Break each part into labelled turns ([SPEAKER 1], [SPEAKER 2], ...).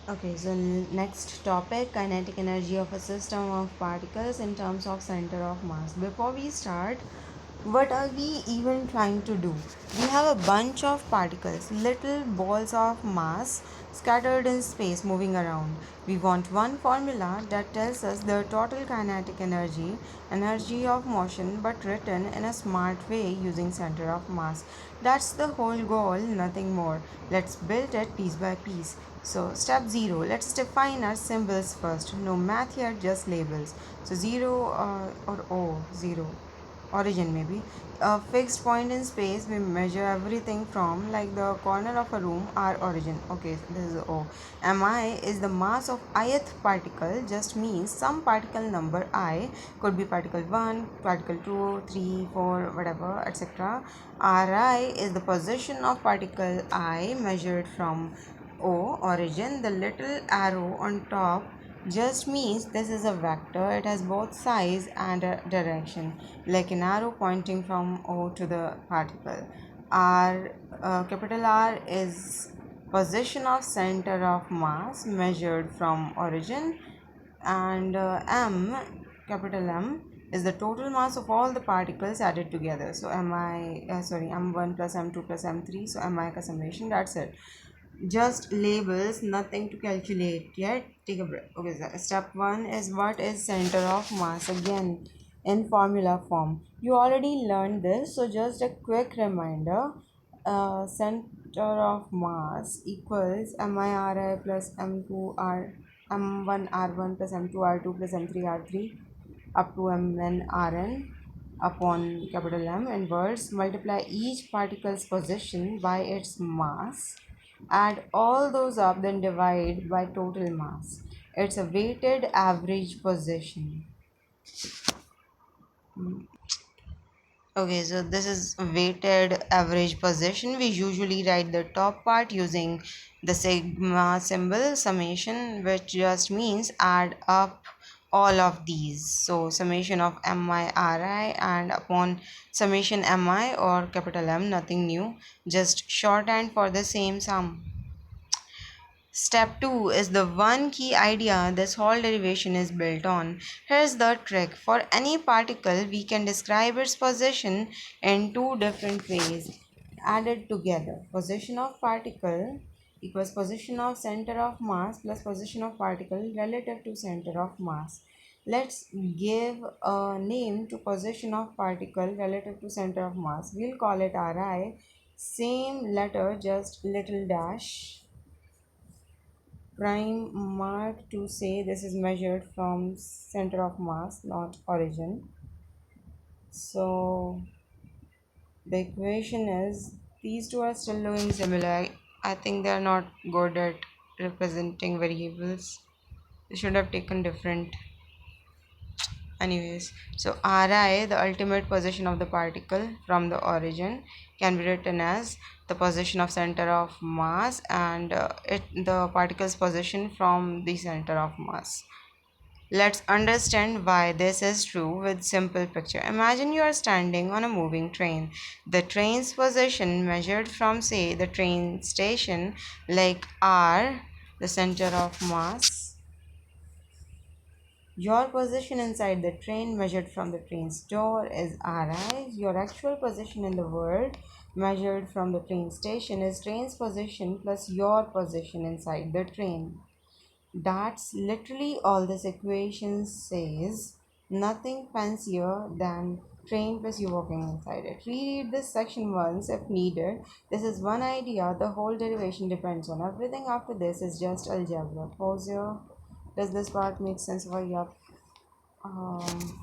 [SPEAKER 1] Okay, so next topic, kinetic energy of a system of particles in terms of center of mass. Before we start, what are we even trying to do? We have a bunch of particles, little balls of mass scattered in space moving around. We want one formula that tells us the total kinetic energy of motion, but written in a smart way using center of mass. That's the whole goal, nothing more. Let's build it piece by piece. So step 0, let's define our symbols first. No math here, just labels. So 0 or O, 0, origin maybe. A fixed point in space, we measure everything from, like the corner of a room, our origin. Okay, this is O. Mi is the mass of ith particle, just means some particle number I, could be particle 1, particle 2, 3, 4, whatever, etc. Ri is the position of particle I measured from O, origin. The little arrow on top just means this is a vector. It has both size and a direction, like an arrow pointing from O to the particle. Capital R is position of center of mass measured from origin, and capital M, is the total mass of all the particles added together. So m1 plus m2 plus m3, so mi ka summation, that's it. Just labels, nothing to calculate yet. Take a break. Okay, so step 1 is what is center of mass, again in formula form. You already learned this, so just a quick reminder. Center of mass equals miri plus m2r m1r1 plus m2r2 plus m3r3 up to mn upon capital M inverse. Multiply each particle's position by its mass, add all those up, then divide by total mass. It's a weighted average position. Okay, so this is weighted average position. We usually write the top part using the sigma symbol, summation, which just means add up all of these. So summation of mi ri and upon summation mi or capital M, nothing new, just shorthand for the same sum. Step 2 is the one key idea this whole derivation is built on. Here's the trick. For any particle, we can describe its position in two different ways added together. Position of particle equals position of center of mass plus position of particle relative to center of mass. Let's give a name to position of particle relative to center of mass. We'll call it Ri. Same letter, just little dash prime mark to say this is measured from center of mass, not origin. So the equation is, these two are still looking similar. I think they are not good at representing variables. They should have taken different. Anyways, so Ri, the ultimate position of the particle from the origin, can be written as the position of center of mass, and the particle's position from the center of mass. Let's understand why this is true with simple picture. Imagine you are standing on a moving train. The train's position measured from, say, the train station, like R, the center of mass. Your position inside the train measured from the train's door is Ri. Your actual position in the world measured from the train station is train's position plus your position inside the train. That's literally all this equation says. Nothing fancier than train plus you walking inside it. Reread this section once if needed. This is one idea. The whole derivation depends on. Everything after this is just algebra. Pause here. Does this part make sense for you? Um,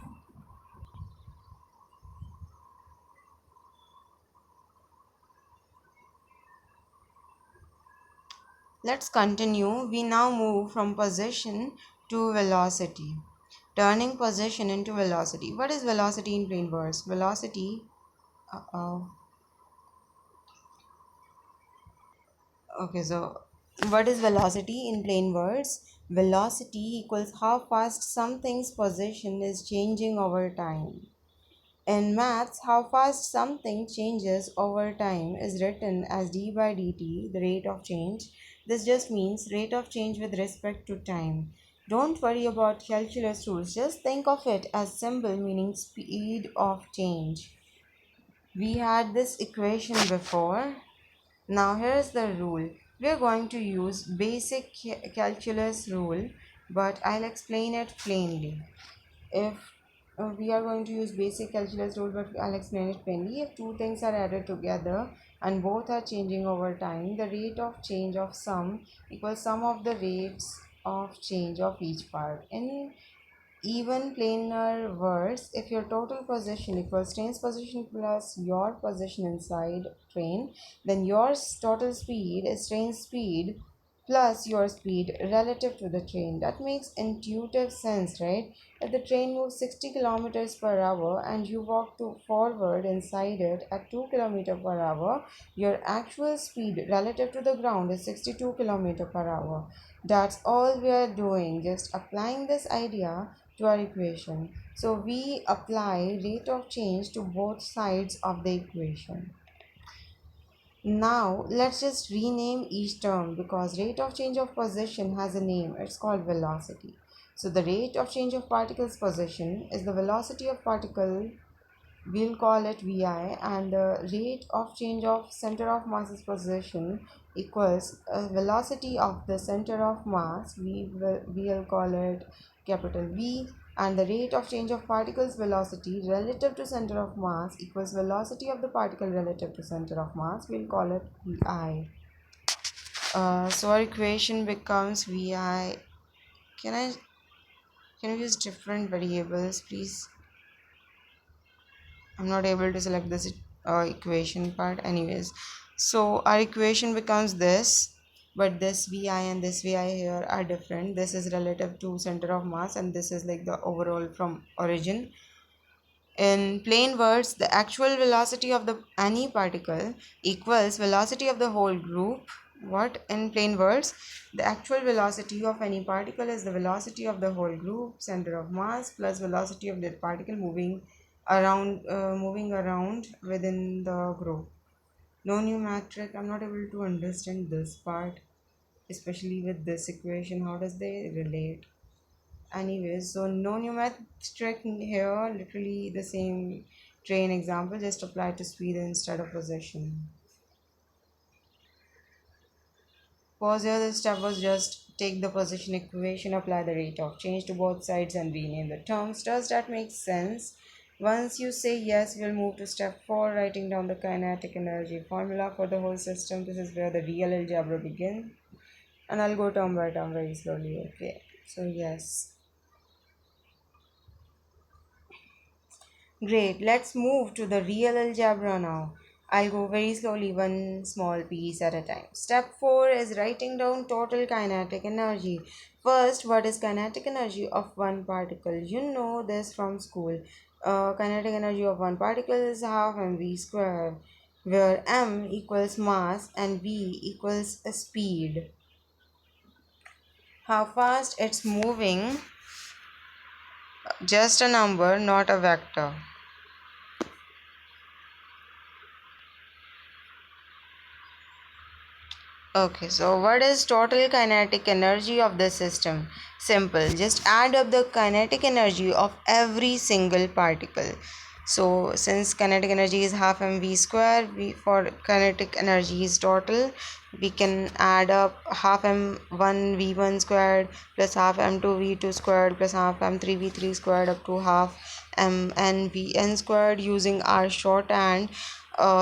[SPEAKER 1] let's continue. We now move from position to velocity. Turning position into velocity. What is velocity in plain words? Velocity. Uh-oh. Okay, so what is velocity in plain words? Velocity equals how fast something's position is changing over time. In maths, how fast something changes over time is written as d by dt, the rate of change, This just means rate of change with respect to time. Don't worry about calculus rules, just think of it as symbol meaning speed of change. We had this equation before. Now here's the rule. We are going to use basic calculus rule, but I'll explain it plainly. If we are going to use basic calculus rule, but I'll explain it plainly. If two things are added together and both are changing over time, the rate of change of sum equals sum of the rates of change of each part. In even plainer words, if your total position equals train's position plus your position inside train, then your total speed is train's speed plus your speed relative to the train. That makes intuitive sense, right? If the train moves 60 kilometers per hour and you walk forward inside it at 2 kilometers per hour, your actual speed relative to the ground is 62 kilometers per hour. That's all we are doing, just applying this idea to our equation. So we apply rate of change to both sides of the equation. Now let's just rename each term because rate of change of position has a name. It's called velocity. So the rate of change of particle's position is the velocity of particle, we'll call it vi, and the rate of change of center of mass's position equals velocity of the center of mass, we'll call it capital V, and the rate of change of particle's velocity relative to center of mass equals velocity of the particle relative to center of mass, we'll call it vi. So our equation becomes vi. Can I use different variables, please? I'm not able to select this equation part anyways. So our equation becomes this, but this vi and this vi here are different. This is relative to center of mass and this is like the overall from origin. In plain words, the actual velocity of the any particle equals velocity of the whole group. What? In plain words, the actual velocity of any particle is the velocity of the whole group, center of mass, plus velocity of that particle moving around within the group. No new metric. I'm not able to understand this part, especially with this equation. How does they relate? Anyways, so no new metric here, literally the same train example, just apply to speed instead of position. Pause here, the step was just take the position equation, apply the rate of change to both sides and rename the terms. Does that make sense? Once you say yes, we'll move to step 4, writing down the kinetic energy formula for the whole system. This is where the real algebra begins, and I'll go term by term very slowly. Okay, so yes. Great, let's move to the real algebra now. I'll go very slowly, one small piece at a time. Step 4 is writing down total kinetic energy. First, what is kinetic energy of one particle? You know this from school. Kinetic energy of one particle is half mv square, where m equals mass and v equals speed. How fast it's moving, just a number, not a vector. Okay, so what is total kinetic energy of the system? Simple, just add up the kinetic energy of every single particle. So since kinetic energy is half mv square, for kinetic energy is total, we can add up half m1 v1 squared plus half m2 v2 squared plus half m3 v3 squared up to half mn vn squared using our shorthand.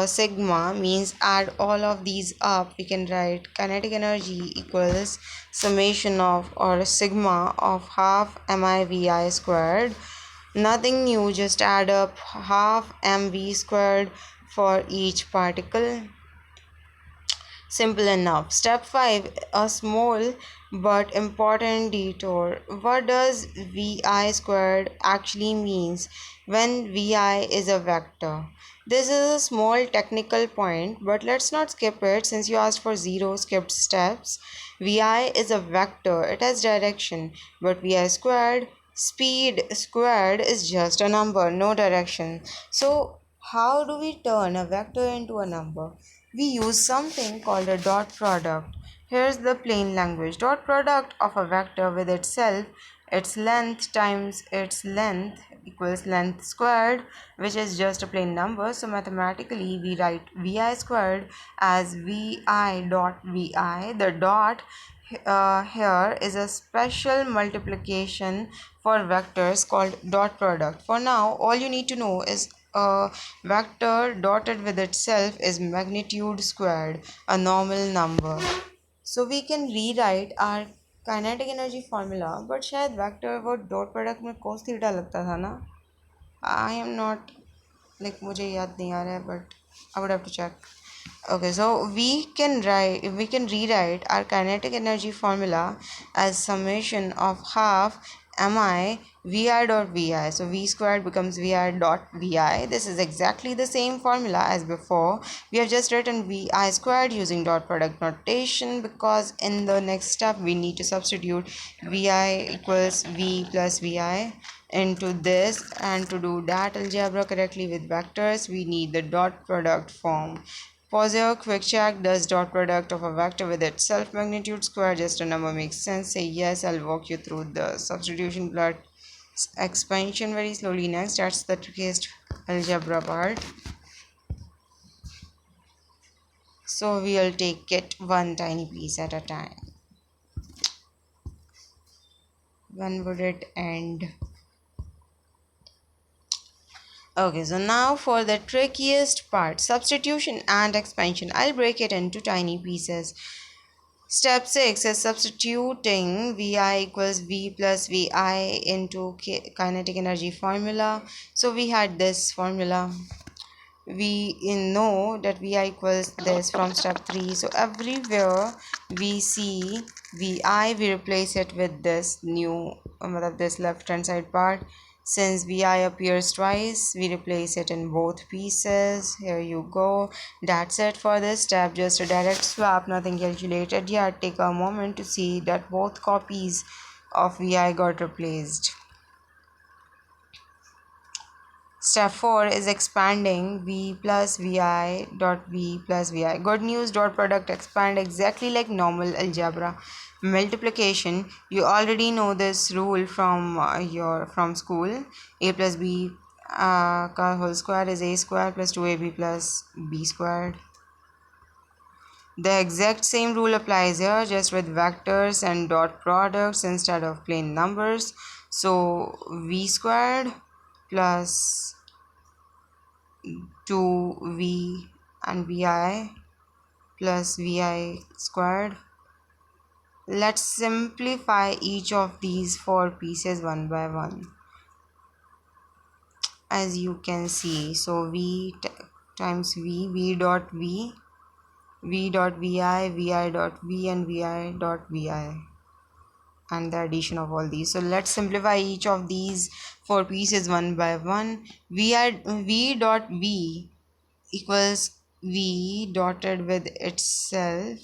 [SPEAKER 1] Sigma means add all of these up, we can write kinetic energy equals summation of or sigma of half mivi squared. Nothing new, just add up half mv squared for each particle. Simple enough. Step 5, a small but important detour. What does vi squared actually means when vi is a vector? This is a small technical point, but let's not skip it since you asked for 0 skipped steps. Vi is a vector, it has direction, but vi squared, speed squared, is just a number, no direction. So how do we turn a vector into a number? We use something called a dot product. Here's the plain language. Dot product of a vector with itself, its length times its length equals length squared, which is just a plain number. So mathematically we write vi squared as vi dot vi. The dot here is a special multiplication for vectors called dot product. For now, all you need to know is a vector dotted with itself is magnitude squared, a normal number. So we can rewrite our kinetic energy formula, but शायद vector वो dot product में cos theta लगता था ना. I am not like मुझे याद नहीं आ रहा है, but I would have to check. Okay, so we can rewrite our kinetic energy formula as summation of half mi vi dot vi. So v squared becomes vi dot vi. This is exactly the same formula as before. We have just written vi squared using dot product notation because in the next step we need to substitute vi equals v plus vi into this, and to do that algebra correctly with vectors we need the dot product form. Pause here, quick check. Does dot product of a vector with its self magnitude square just a number make sense? Say yes. I'll walk you through the substitution plus expansion very slowly next. That's the trickiest algebra part. So we'll take it one tiny piece at a time. When would it end? Okay, so now for the trickiest part, substitution and expansion. I'll break it into tiny pieces. Step 6 is substituting Vi equals V plus Vi into kinetic energy formula. So we had this formula. We know that Vi equals this from step 3. So everywhere we see Vi, we replace it with this new, this left hand side part. Since Vi appears twice, we replace it in both pieces. Here you go. That's it for this step. Just a direct swap, nothing calculated yet. Take a moment to see that both copies of Vi got replaced. Step 4 is expanding V plus Vi dot V plus Vi. Good news, dot product expand exactly like normal algebra multiplication. You already know this rule from from school. A plus B का whole square is A square plus 2AB plus B squared. The exact same rule applies here, just with vectors and dot products instead of plain numbers. So V squared plus 2V and Vi plus Vi squared. Let's simplify each of these four pieces one by one. As you can see, so V times V dot V, V dot Vi, Vi dot V and Vi dot Vi, and the addition of all these. So let's simplify each of these four pieces one by one. V dot V equals V dotted with itself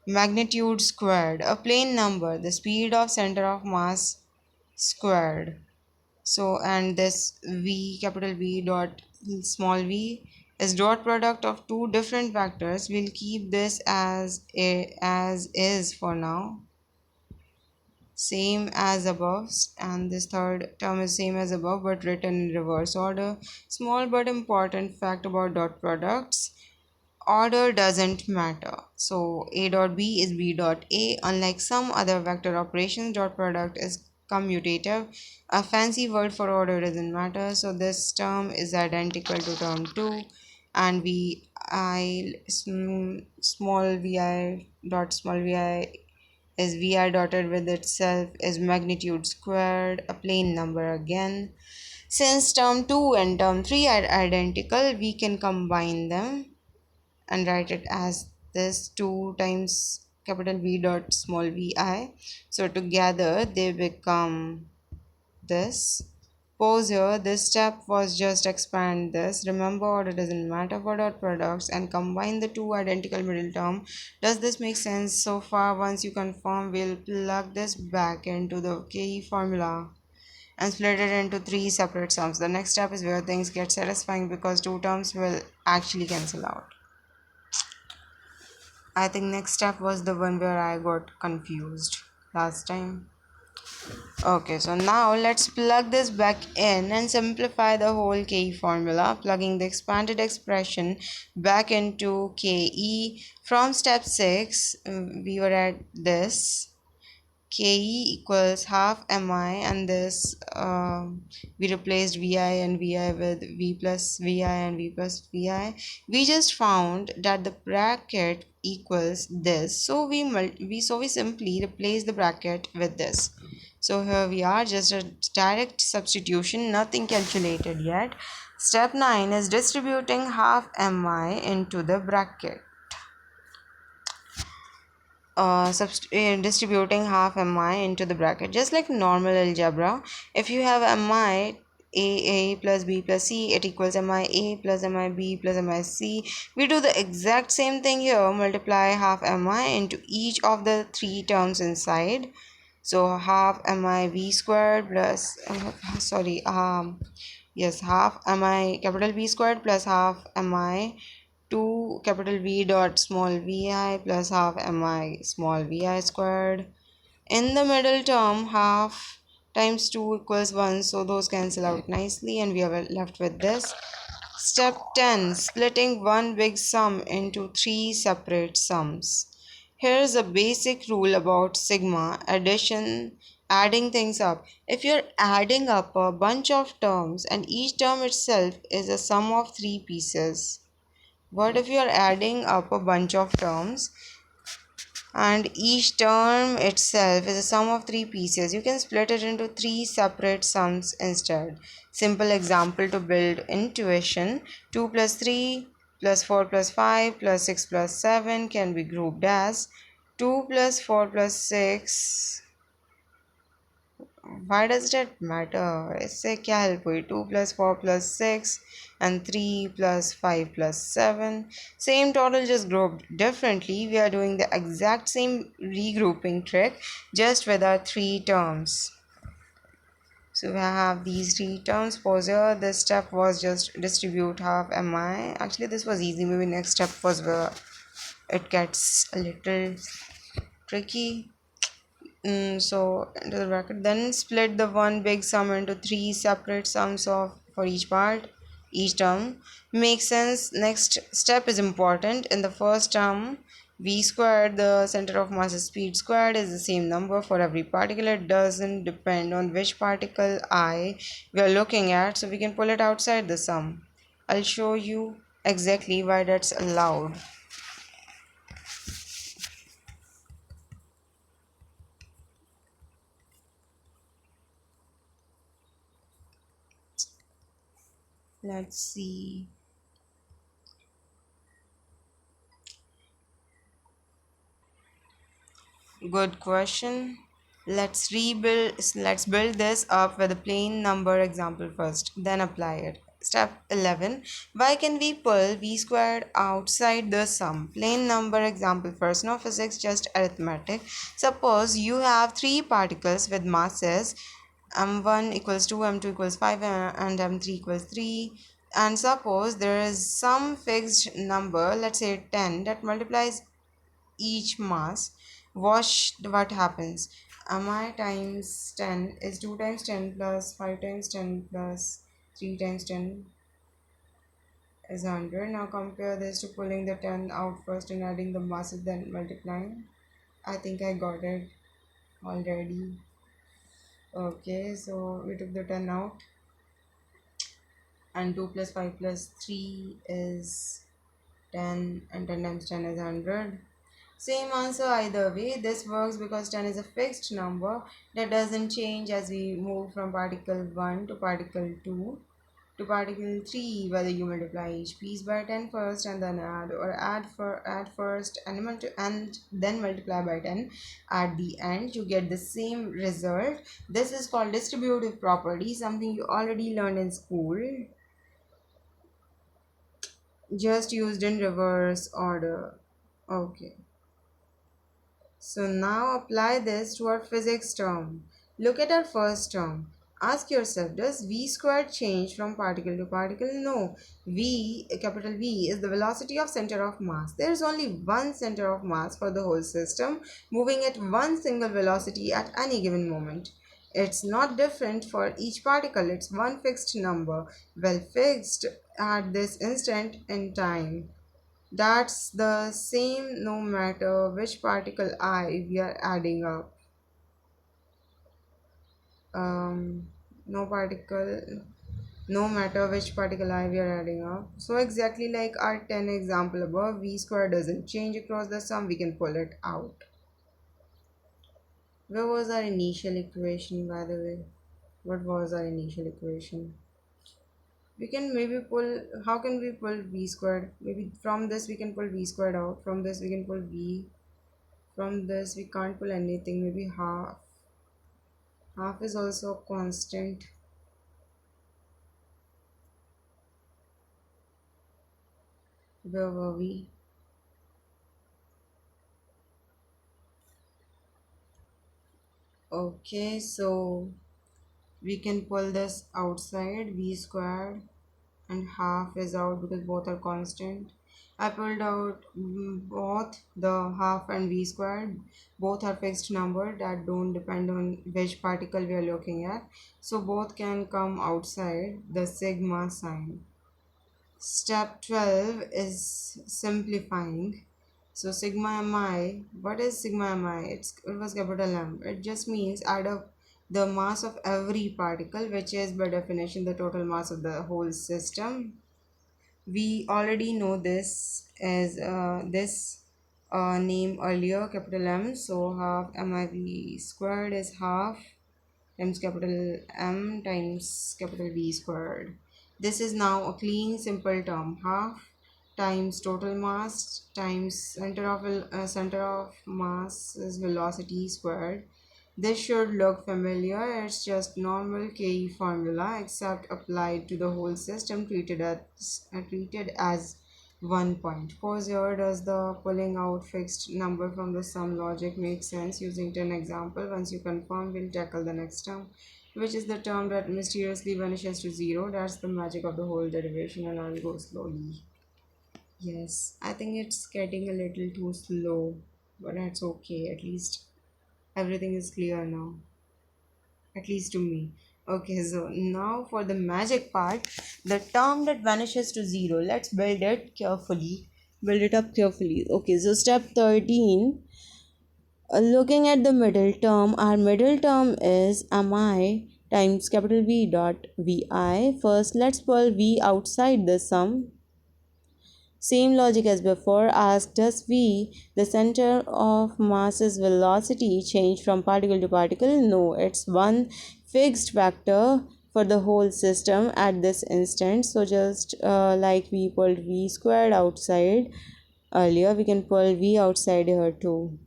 [SPEAKER 1] magnitude squared, a plain number, the speed of center of mass squared. So, and this V, capital V dot small v is dot product of two different vectors. We'll keep this as is for now, same as above, and this third term is same as above but written in reverse order. Small but important fact about dot products: order doesn't matter. So A dot B is B dot A. Unlike some other vector operations, dot product is commutative. A fancy word for order doesn't matter. So this term is identical to term 2, and small vi dot small vi is Vi dotted with itself is magnitude squared, a plain number again. Since term 2 and term 3 are identical, we can combine them and write it as this 2 times capital V dot small vi. So together they become this. Pause here. This step was just expand this. Remember, order doesn't matter for dot products, and combine the two identical middle term. Does this make sense so far? Once you confirm, we'll plug this back into the KE formula and split it into 3 separate sums. The next step is where things get satisfying because two terms will actually cancel out. I think next step was the one where I got confused last time. Okay, so now let's plug this back in and simplify the whole Ke formula, plugging the expanded expression back into Ke. From step 6, we were at this. Ke equals half mi, and this we replaced vi and vi with v plus vi and v plus vi. We just found that the bracket equals this, so we simply replace the bracket with this. So here we are, just a direct substitution, nothing calculated yet. Step 9 is distributing half mi into the bracket. Distributing half mi into the bracket, just like normal algebra. If you have mi a plus b plus c, it equals mi a plus mi b plus mi c. We do the exact same thing here, multiply half mi into each of the three terms inside. So half mi v squared plus yes, half mi capital V squared plus half mi 2 capital V dot small vi plus half mi small vi squared. In the middle term, half times 2 equals 1, so those cancel out nicely and we are left with this. Step 10, splitting one big sum into three separate sums. Here's a basic rule about sigma addition, adding things up. If you're adding up a bunch of terms and each term itself is a sum of three pieces, what if you're adding up a bunch of terms and each term itself is a sum of three pieces? You can split it into three separate sums instead. Simple example to build intuition: 2 plus 3 plus 4 plus 5 plus 6 plus 7 can be grouped as 2 plus 4 plus 6. Why does that matter? इससे क्या help हुई? 2 plus 4 plus 6 and 3 plus 5 plus 7. Same total, just grouped differently. We are doing the exact same regrouping trick, just with our three terms. So we have these three terms. Pause here. This step was just distribute half mi. Actually, this was easy. Maybe next step was where it gets a little tricky. So into the bracket, then split the one big sum into three separate sums of for each part, each term. Makes sense. Next step is important. In the first term, v squared, the center of mass is speed squared, is the same number for every particle. It doesn't depend on which particle I we are looking at, so we can pull it outside the sum. I'll show you exactly why that's allowed. Let's see. Good question. Let's build this up with a plain number example first, then apply it. Step 11. Why can we pull v squared outside the sum? Plain number example first, no physics, just arithmetic. Suppose you have three particles with masses m1 equals 2, m2 equals 5, and m3 equals 3. And suppose there is some fixed number, let's say 10, that multiplies each mass. Watch what happens. Mi times 10 is 2 times 10 plus 5 times 10 plus 3 times 10 is 100. Now compare this to pulling the 10 out first and adding the masses, then multiplying. I think I got it already. Okay, so we took the 10 out, and 2 plus 5 plus 3 is 10, and 10 times 10 is 100. Same answer either way. This works because 10 is a fixed number that doesn't change as we move from particle 1 to particle 2 to particle 3, whether you multiply each piece by 10 first and then add, or add first and then multiply by 10 at the end, you get the same result. This is called distributive property, something you already learned in school, just used in reverse order. Okay. So now apply this to our physics term. Look at our first term. Ask yourself, does v squared change from particle to particle? No. V, capital V, is the velocity of center of mass. There is only one center of mass for the whole system, moving at one single velocity at any given moment. It's not different for each particle, it's one fixed number, well fixed at this instant in time. That's the same no matter which particle I we are adding up. Um, no particle, no matter which particle I we are adding up. So exactly like our 10 example above, v square doesn't change across the sum, we can pull it out. Where was our initial equation, by the way? What was our initial equation? We can maybe pull, how can we pull v squared? Maybe from this we can pull v squared out, from this we can pull v, from this we can't pull anything, maybe half. Half is also a constant. Where were we? Okay, so we can pull this outside, v squared, and half is out because both are constant. I pulled out both the half and v squared. Both are fixed number that don't depend on which particle we are looking at. So both can come outside the sigma sign. Step 12 is simplifying. So sigma mi, what is sigma mi? It was capital M. It just means add up the mass of every particle, which is by definition the total mass of the whole system. We already know this as this name earlier, capital M. So half miv squared is half times capital M times capital V squared. This is now a clean simple term, half times total mass times center of mass is velocity squared. This should look familiar. It's just normal Ke formula except applied to the whole system, treated as 1 point. Pause here. Does the pulling out fixed number from the sum logic make sense? Using 10 example. Once you confirm, we'll tackle the next term, which is the term that mysteriously vanishes to zero. That's the magic of the whole derivation, and I'll go slowly. Yes, I think it's getting a little too slow, but that's okay. At least everything is clear now, at least to me. Okay, so now for the magic part, the term that vanishes to zero. Let's build it carefully. Build it up carefully. Okay, so step 13. Looking at the middle term, our middle term is mi times capital V dot Vi. First, let's pull V outside the sum. Same logic as before. Ask, does V, the center of mass's velocity, change from particle to particle? No, it's one fixed vector for the whole system at this instant. So just like we pulled V squared outside earlier, we can pull V outside here too.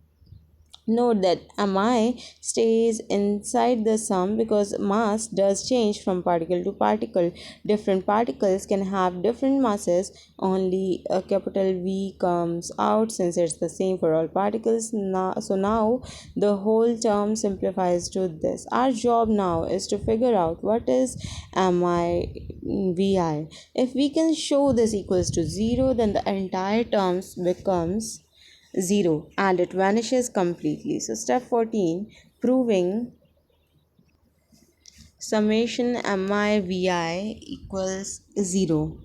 [SPEAKER 1] Note that mi stays inside the sum because mass does change from particle to particle. Different particles can have different masses, only a capital V comes out since it's the same for all particles. Now the whole term simplifies to this. Our job now is to figure out what is mi vi. If we can show this equals to 0, then the entire term becomes 0 and it vanishes completely. So step 14, proving summation mi vi equals 0.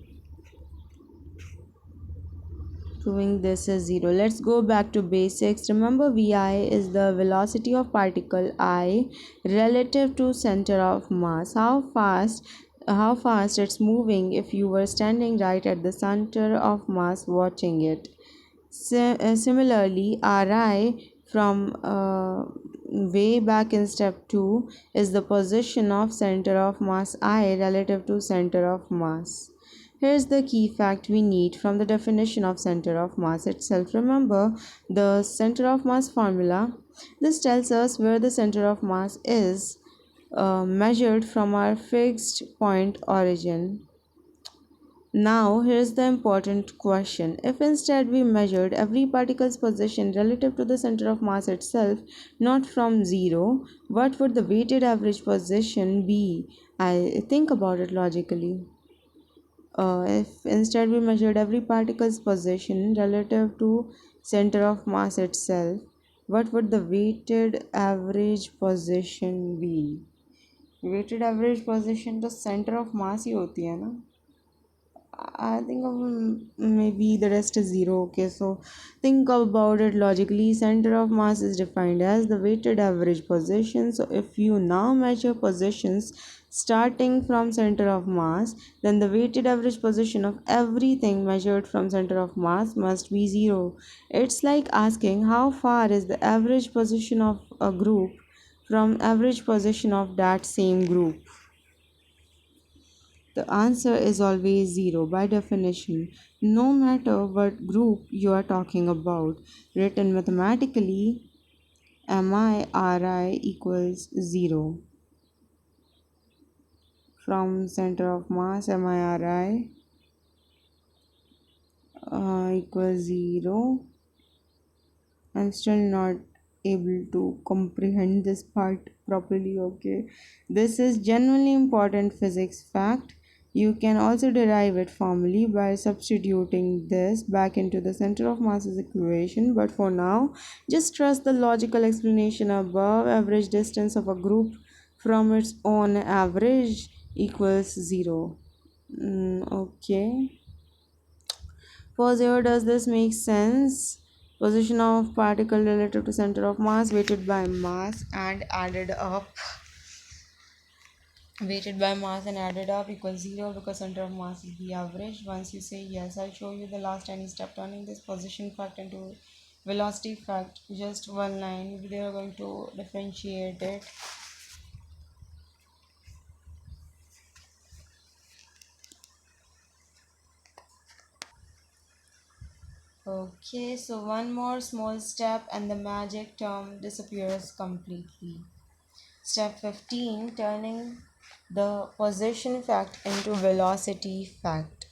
[SPEAKER 1] Proving this is 0. Let's go back to basics. Remember, vi is the velocity of particle I relative to center of mass. How fast it's moving if you were standing right at the center of mass watching it. Similarly, Ri from way back in step 2 is the position of center of mass I relative to center of mass. Here's the key fact we need from the definition of center of mass itself. Remember the center of mass formula. This tells us where the center of mass is measured from our fixed point origin. Now, here's the important question. If instead we measured every particle's position relative to the center of mass itself, not from zero, what would the weighted average position be? I think about it logically. If instead we measured every particle's position relative to center of mass itself, what would the weighted average position be? Weighted average position तो center of mass ही होती है ना. I think maybe the rest is zero. Okay, so think about it logically. Center of mass is defined as the weighted average position. So if you now measure positions starting from center of mass, then the weighted average position of everything measured from center of mass must be zero. It's like asking how far is the average position of a group from average position of that same group. The answer is always zero by definition, no matter what group you are talking about. Written mathematically, MIRI equals zero. From center of mass, MIRI equals zero. I'm still not able to comprehend this part properly. Okay, this is genuinely important physics fact. You can also derive it formally by substituting this back into the center of masses equation, but for now just trust the logical explanation above. Average distance of a group from its own average equals zero. Okay, for zero, does this make sense? Position of particle relative to center of mass weighted by mass and added up equals zero because center of mass is the average. Once you say yes, I'll show you the last tiny step turning this position fact into velocity fact. Just one line. They are going to differentiate it. Okay, so one more small step and the magic term disappears completely. Step 15, turning the position fact into velocity fact.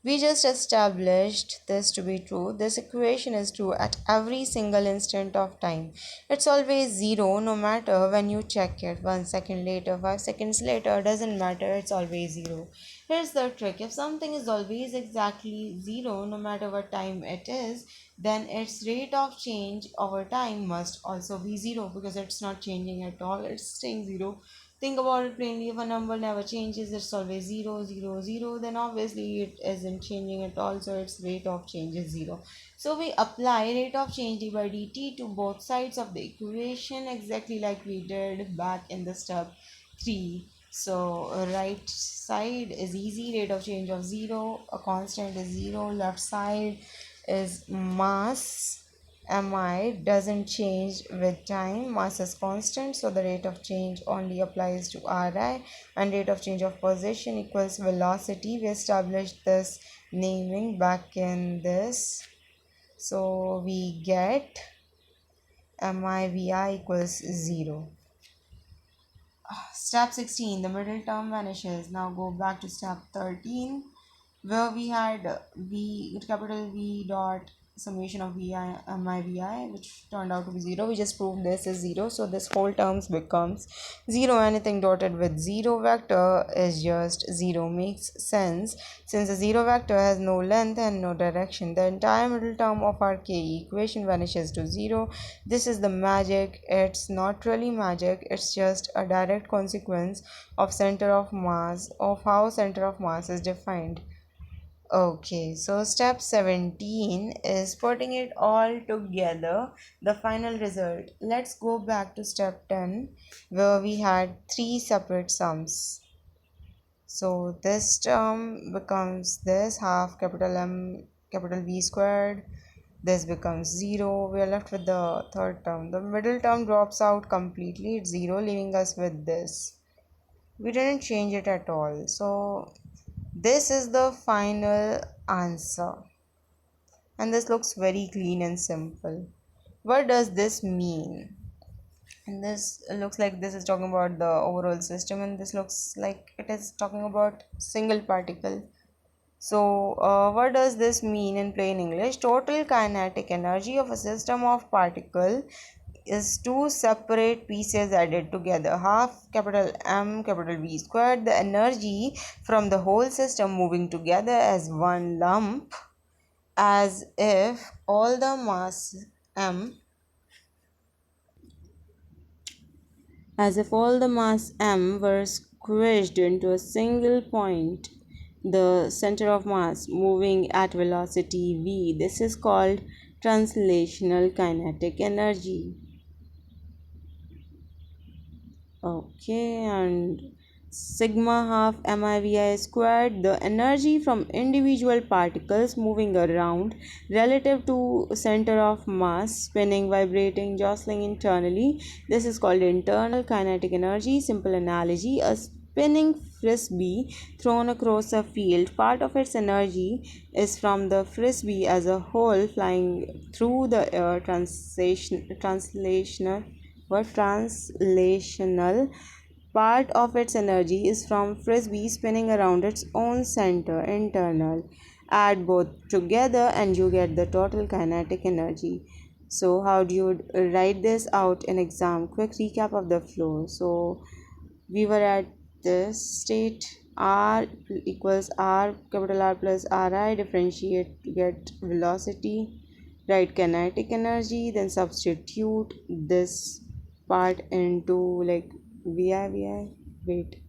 [SPEAKER 1] We just established this to be true. This equation is true at every single instant of time. It's always zero no matter when you check it. 1 second later, 5 seconds later, doesn't matter, it's always zero. Here's the trick. If something is always exactly zero no matter what time it is, then its rate of change over time must also be zero because it's not changing at all, it's staying zero. Think about it plainly. If a number never changes, it's always 0, 0, 0, then obviously it isn't changing at all, so its rate of change is 0. So we apply rate of change d by dt to both sides of the equation exactly like we did back in the step 3. So right side is easy, rate of change of 0, a constant is 0, left side is mass. Mi doesn't change with time, mass is constant, so the rate of change only applies to Ri, and rate of change of position equals velocity. We established this naming back in this, so we get MIVI equals 0. Step 16, the middle term vanishes. Now go back to step 13 where we had v capital V dot summation of vi mi vi, which turned out to be 0. We just proved this is 0, so this whole terms becomes 0. Anything dotted with 0 vector is just 0. Makes sense since the 0 vector has no length and no direction. The entire middle term of our ke equation vanishes to 0. This is the magic. It's not really magic, it's just a direct consequence of how center of mass is defined. Okay, so step 17 is putting it all together, the final result. Let's go back to step 10 where we had three separate sums. So this term becomes this half capital M capital V squared. This becomes 0. We are left with the third term. The middle term drops out completely. It's 0, leaving us with this. We didn't change it at all. So this is the final answer. And this looks very clean and simple. What does this mean? And this looks like this is talking about the overall system, and this looks like it is talking about single particle. So, what does this mean in plain English? Total kinetic energy of a system of particle is two separate pieces added together, half capital M capital V squared. The energy from the whole system moving together as one lump, as if all the mass m were squished into a single point, the center of mass, moving at velocity v. This is called translational kinetic energy. Okay, and sigma half MIVI squared, the energy from individual particles moving around relative to center of mass, spinning, vibrating, jostling internally. This is called internal kinetic energy. Simple analogy: a spinning frisbee thrown across a field. Part of its energy is from the frisbee as a whole flying through the air. Translational part of its energy is from frisbee spinning around its own center, internal. Add both together and you get the total kinetic energy. So how do you write this out in exam? Quick recap of the flow. So we were at this state: r equals r capital R plus ri, differentiate to get velocity, write kinetic energy, then substitute this part into like vi, wait,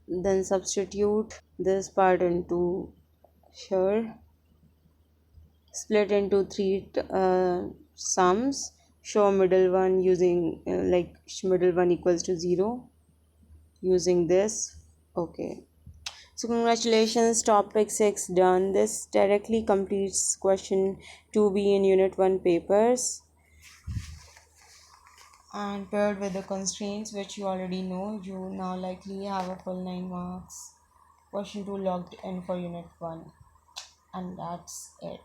[SPEAKER 1] then substitute this part into here, split into three sums, show middle one using middle one equals to 0 using this. Okay, so congratulations, topic 6 done. This directly completes question 2b in unit 1 papers, and paired with the constraints which you already know, you now likely have a full 9 marks. Question 2 logged in for unit 1, and that's it.